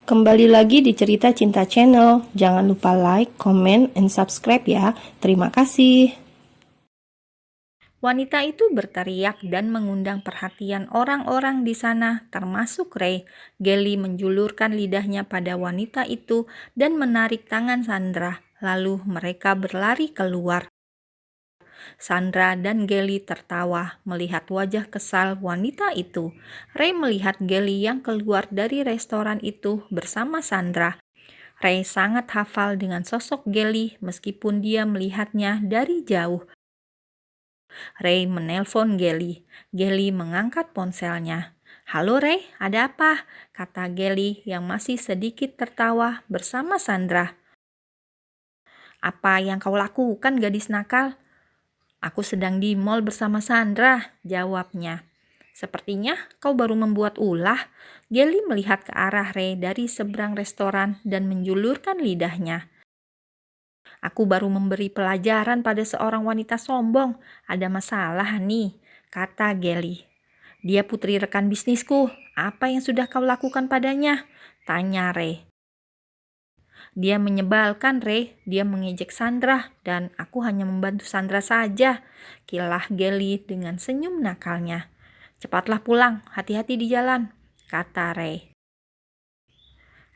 Kembali lagi di Cerita Cinta Channel. Jangan lupa like, comment, and subscribe ya. Terima kasih. Wanita itu berteriak dan mengundang perhatian orang-orang di sana, termasuk Ray. Gelly menjulurkan lidahnya pada wanita itu dan menarik tangan Sandra. Lalu mereka berlari keluar. Sandra dan Gelly tertawa melihat wajah kesal wanita itu. Ray melihat Gelly yang keluar dari restoran itu bersama Sandra. Ray sangat hafal dengan sosok Gelly meskipun dia melihatnya dari jauh. Ray menelpon Gelly. Gelly mengangkat ponselnya. "Halo Ray, ada apa?" kata Gelly yang masih sedikit tertawa bersama Sandra. "Apa yang kau lakukan, gadis nakal?" "Aku sedang di mall bersama Sandra," jawabnya. "Sepertinya kau baru membuat ulah." Gelly melihat ke arah Ray dari seberang restoran dan menjulurkan lidahnya. "Aku baru memberi pelajaran pada seorang wanita sombong. Ada masalah nih," kata Gelly. "Dia putri rekan bisnisku. Apa yang sudah kau lakukan padanya?" tanya Ray. "Dia menyebalkan, Ray. Dia mengejek Sandra dan aku hanya membantu Sandra saja," kilah Gelly dengan senyum nakalnya. "Cepatlah pulang, hati-hati di jalan," kata Ray.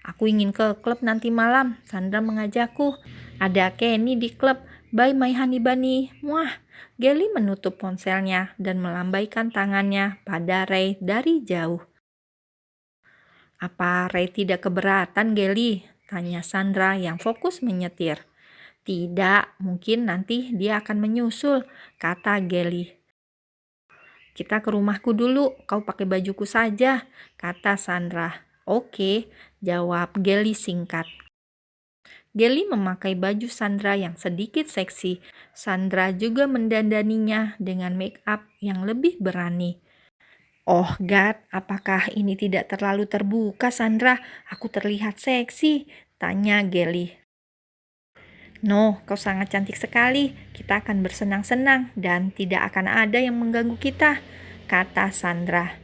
"Aku ingin ke klub nanti malam. Sandra mengajakku. Ada Kenny di klub. Bye my honey bunny. Muah." Gelly menutup ponselnya dan melambaikan tangannya pada Ray dari jauh. "Apa Ray tidak keberatan, Gelly?" tanya Sandra yang fokus menyetir. "Tidak, mungkin nanti dia akan menyusul," kata Gelly. "Kita ke rumahku dulu, kau pakai bajuku saja," kata Sandra. "Oke," jawab Gelly singkat. Gelly memakai baju Sandra yang sedikit seksi. Sandra juga mendandaninya dengan make up yang lebih berani. "Oh God, apakah ini tidak terlalu terbuka, Sandra? Aku terlihat seksi," tanya Gelly. "No, kau sangat cantik sekali. Kita akan bersenang-senang dan tidak akan ada yang mengganggu kita," kata Sandra.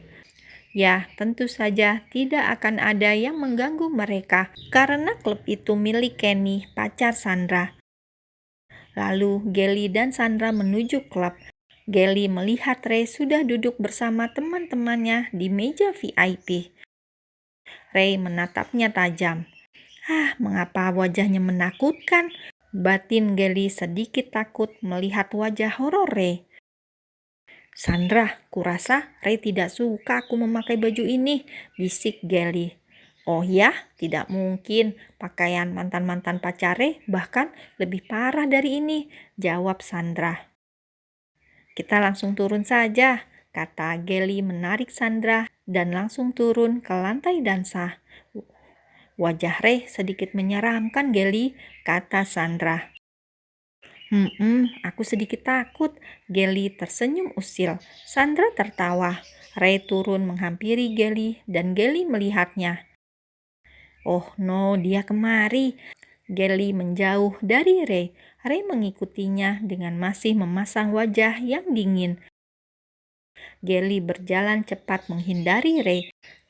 Ya, tentu saja tidak akan ada yang mengganggu mereka karena klub itu milik Kenny, pacar Sandra. Lalu Gelly dan Sandra menuju klub. Gelly melihat Ray sudah duduk bersama teman-temannya di meja VIP. Ray menatapnya tajam. Mengapa wajahnya menakutkan? Batin Gelly sedikit takut melihat wajah horor Ray. "Sandra, kurasa Ray tidak suka aku memakai baju ini," bisik Gelly. "Oh ya, tidak mungkin. Pakaian mantan-mantan pacar Ray bahkan lebih parah dari ini," jawab Sandra. "Kita langsung turun saja," kata Gelly menarik Sandra dan langsung turun ke lantai dansa. "Wajah Ray sedikit menyeramkan, Gelly," kata Sandra. Aku sedikit takut." Gelly tersenyum usil. Sandra tertawa. Ray turun menghampiri Gelly dan Gelly melihatnya. "Oh no, dia kemari." Gelly menjauh dari Ray. Ray mengikutinya dengan masih memasang wajah yang dingin. Gelly berjalan cepat menghindari Ray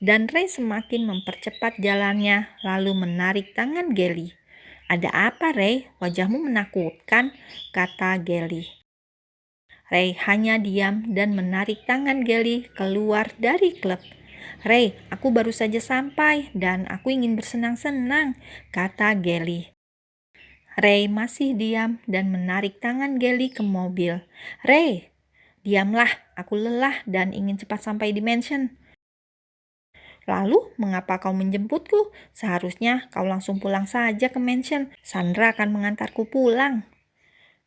dan Ray semakin mempercepat jalannya lalu menarik tangan Gelly. "Ada apa, Ray? Wajahmu menakutkan," kata Gelly. Ray hanya diam dan menarik tangan Gelly keluar dari klub. "Ray, aku baru saja sampai dan aku ingin bersenang-senang," kata Gelly. Ray masih diam dan menarik tangan Gelly ke mobil. "Ray, diamlah, aku lelah dan ingin cepat sampai di mansion." "Lalu, mengapa kau menjemputku? Seharusnya kau langsung pulang saja ke mansion. Sandra akan mengantarku pulang."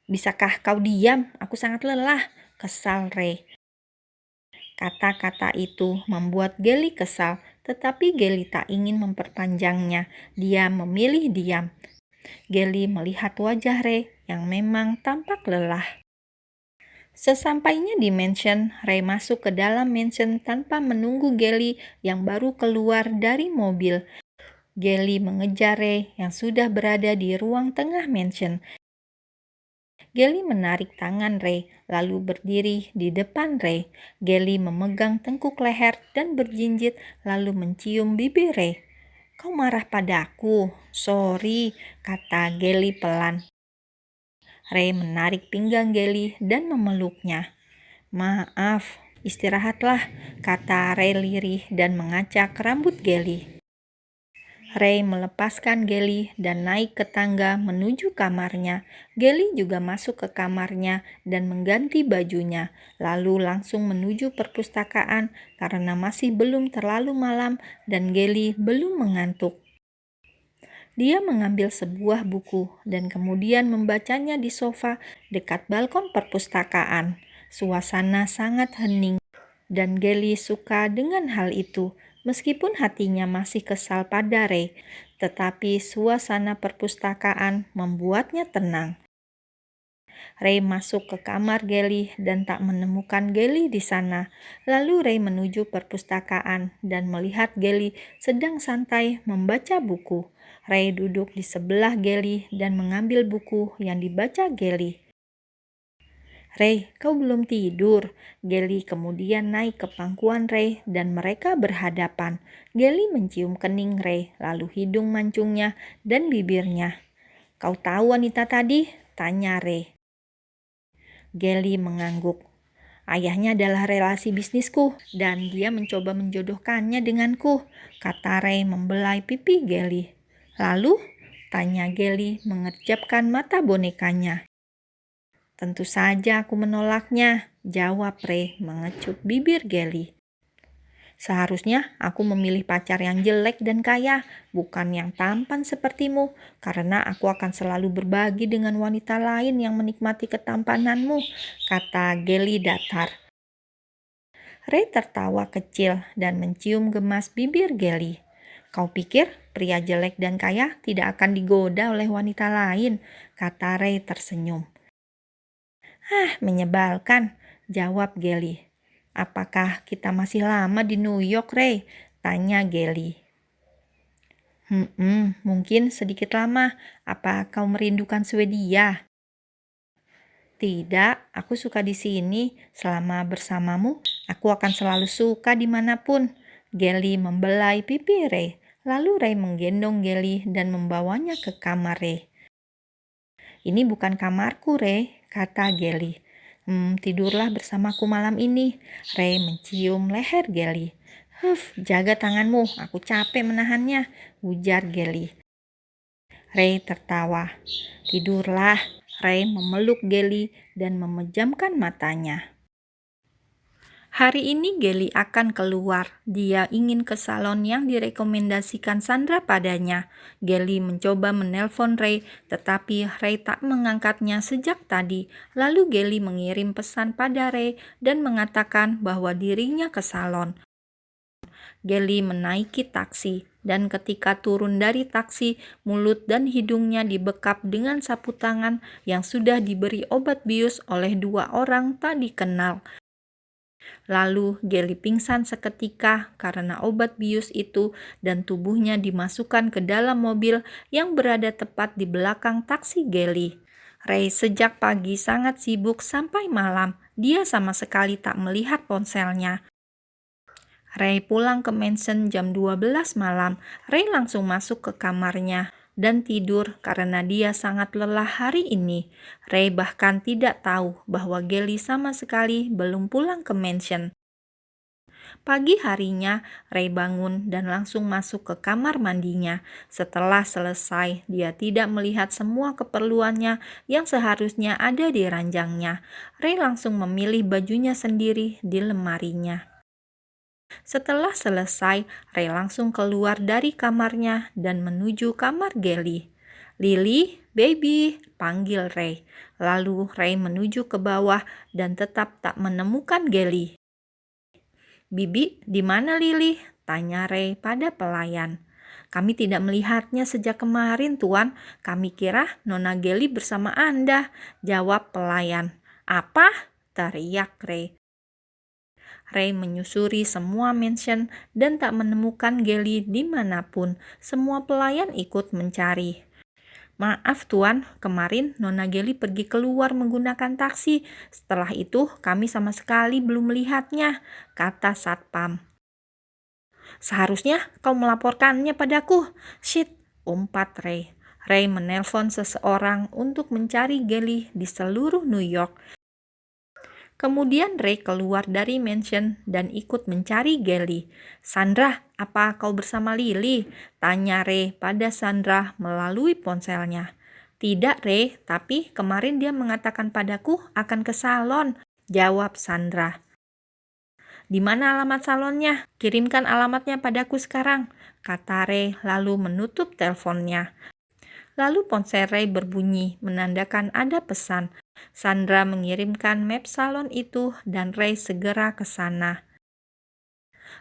"Bisakah kau diam? Aku sangat lelah," kesal Ray. Kata-kata itu membuat Gelly kesal, tetapi Gelly tak ingin memperpanjangnya. Dia memilih diam. Gelly melihat wajah Ray yang memang tampak lelah. Sesampainya di mansion, Ray masuk ke dalam mansion tanpa menunggu Gelly yang baru keluar dari mobil. Gelly mengejar Ray yang sudah berada di ruang tengah mansion. Gelly menarik tangan Ray, lalu berdiri di depan Ray. Gelly memegang tengkuk leher dan berjinjit, lalu mencium bibir Ray. Kau marah padaku? Sorry, kata Gelly pelan. Ray menarik pinggang Gelly dan memeluknya. Maaf, istirahatlah, kata Ray lirih dan mengacak rambut Gelly. Ray melepaskan Gelly dan naik ke tangga menuju kamarnya. Gelly juga masuk ke kamarnya dan mengganti bajunya, lalu langsung menuju perpustakaan karena masih belum terlalu malam dan Gelly belum mengantuk. Dia mengambil sebuah buku dan kemudian membacanya di sofa dekat balkon perpustakaan. Suasana sangat hening dan Gelly suka dengan hal itu. Meskipun hatinya masih kesal pada Ray, tetapi suasana perpustakaan membuatnya tenang. Ray masuk ke kamar Gelly dan tak menemukan Gelly di sana. Lalu Ray menuju perpustakaan dan melihat Gelly sedang santai membaca buku. Ray duduk di sebelah Gelly dan mengambil buku yang dibaca Gelly. Ray, kau belum tidur? Gelly kemudian naik ke pangkuan Ray dan mereka berhadapan. Gelly mencium kening Ray, lalu hidung mancungnya dan bibirnya. Kau tahu wanita tadi? Tanya Ray. Gelly mengangguk. Ayahnya adalah relasi bisnisku dan dia mencoba menjodohkannya denganku, kata Ray membelai pipi Gelly. Lalu? Tanya Gelly mengerjapkan mata bonekanya. Tentu saja aku menolaknya, jawab Ray mengecup bibir Gelly. Seharusnya aku memilih pacar yang jelek dan kaya, bukan yang tampan sepertimu, karena aku akan selalu berbagi dengan wanita lain yang menikmati ketampananmu, kata Gelly datar. Ray tertawa kecil dan mencium gemas bibir Gelly. Kau pikir pria jelek dan kaya tidak akan digoda oleh wanita lain, kata Ray tersenyum. Menyebalkan, jawab Gelly. Apakah kita masih lama di New York, Ray? Tanya Gelly. Mungkin sedikit lama. Apa kau merindukan Swedia? Tidak, aku suka di sini. Selama bersamamu, aku akan selalu suka dimanapun. Gelly membelai pipi Ray. Lalu Ray menggendong Gelly dan membawanya ke kamar Ray. Ini bukan kamarku, Ray, kata Gelly. Tidurlah bersamaku malam ini. Ray mencium leher Gelly. Jaga tanganmu, aku capek menahannya, ujar Gelly. Ray tertawa. Tidurlah. Ray memeluk Gelly dan memejamkan matanya. Hari ini Gelly akan keluar. Dia ingin ke salon yang direkomendasikan Sandra padanya. Gelly mencoba menelpon Ray, tetapi Ray tak mengangkatnya sejak tadi. Lalu Gelly mengirim pesan pada Ray dan mengatakan bahwa dirinya ke salon. Gelly menaiki taksi, dan ketika turun dari taksi, mulut dan hidungnya dibekap dengan sapu tangan yang sudah diberi obat bius oleh 2 orang tak dikenal. Lalu Gelly pingsan seketika karena obat bius itu dan tubuhnya dimasukkan ke dalam mobil yang berada tepat di belakang taksi Gelly. Ray sejak pagi sangat sibuk sampai malam. Dia sama sekali tak melihat ponselnya. Ray pulang ke mansion jam 12 malam. Ray langsung masuk ke kamarnya dan tidur karena dia sangat lelah hari ini. Ray bahkan tidak tahu bahwa Gelly sama sekali belum pulang ke mansion. Pagi harinya, Ray bangun dan langsung masuk ke kamar mandinya. Setelah selesai, dia tidak melihat semua keperluannya yang seharusnya ada di ranjangnya. Ray langsung memilih bajunya sendiri di lemarinya. Setelah selesai, Ray langsung keluar dari kamarnya dan menuju kamar Gelly. Lily, baby, panggil Ray. Lalu Ray menuju ke bawah dan tetap tak menemukan Gelly. Bibi, di mana Lily? Tanya Ray pada pelayan. Kami tidak melihatnya sejak kemarin, Tuan. Kami kira Nona Gelly bersama Anda, jawab pelayan. Apa? Teriak Ray. Ray menyusuri semua mansion dan tak menemukan Gelly dimanapun. Semua pelayan ikut mencari. Maaf Tuan, kemarin Nona Gelly pergi keluar menggunakan taksi. Setelah itu kami sama sekali belum melihatnya, kata satpam. Seharusnya kau melaporkannya padaku. Shit, umpat Ray. Ray menelpon seseorang untuk mencari Gelly di seluruh New York. Kemudian Ray keluar dari mansion dan ikut mencari Gelly. Sandra, apa kau bersama Lily? Tanya Ray pada Sandra melalui ponselnya. Tidak Ray, tapi kemarin dia mengatakan padaku akan ke salon, jawab Sandra. Di mana alamat salonnya? Kirimkan alamatnya padaku sekarang, kata Ray lalu menutup teleponnya. Lalu ponsel Ray berbunyi menandakan ada pesan. Sandra mengirimkan map salon itu dan Ray segera ke sana.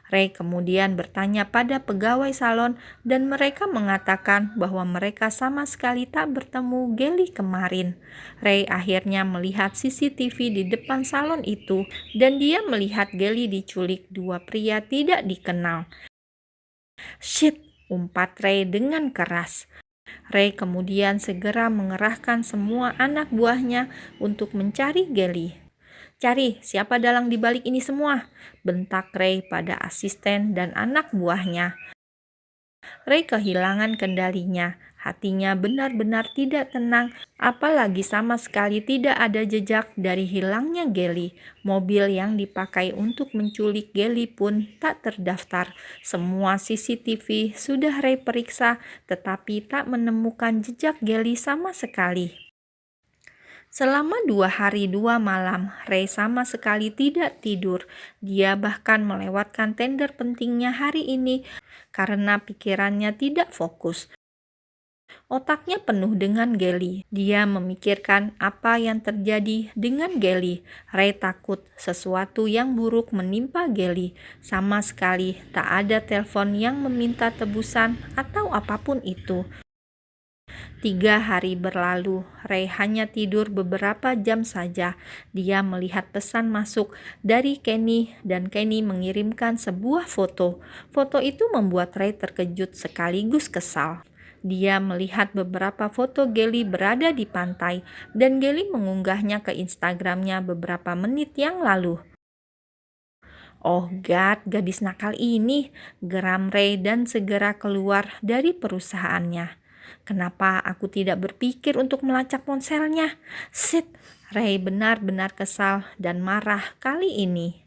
Ray kemudian bertanya pada pegawai salon dan mereka mengatakan bahwa mereka sama sekali tak bertemu Gelly kemarin. Ray akhirnya melihat CCTV di depan salon itu dan dia melihat Gelly diculik dua pria tidak dikenal. Shit, umpat Ray dengan keras. Ray kemudian segera mengerahkan semua anak buahnya untuk mencari Gelly. Cari siapa dalang di balik ini semua, bentak Ray pada asisten dan anak buahnya. Ray kehilangan kendalinya. Hatinya benar-benar tidak tenang, apalagi sama sekali tidak ada jejak dari hilangnya Gelly. Mobil yang dipakai untuk menculik Gelly pun tak terdaftar. Semua CCTV sudah Ray periksa, tetapi tak menemukan jejak Gelly sama sekali. Selama 2 hari 2 malam, Ray sama sekali tidak tidur. Dia bahkan melewatkan tender pentingnya hari ini karena pikirannya tidak fokus. Otaknya penuh dengan Gelly. Dia memikirkan apa yang terjadi dengan Gelly. Ray takut sesuatu yang buruk menimpa Gelly. Sama sekali tak ada telepon yang meminta tebusan atau apapun itu. 3 hari berlalu, Ray hanya tidur beberapa jam saja. Dia melihat pesan masuk dari Kenny dan Kenny mengirimkan sebuah foto. Foto itu membuat Ray terkejut sekaligus kesal. Dia melihat beberapa foto Gelly berada di pantai dan Gelly mengunggahnya ke Instagramnya beberapa menit yang lalu. Oh God, gadis nakal ini, geram Ray dan segera keluar dari perusahaannya. Kenapa aku tidak berpikir untuk melacak ponselnya? Shit, Ray benar-benar kesal dan marah kali ini.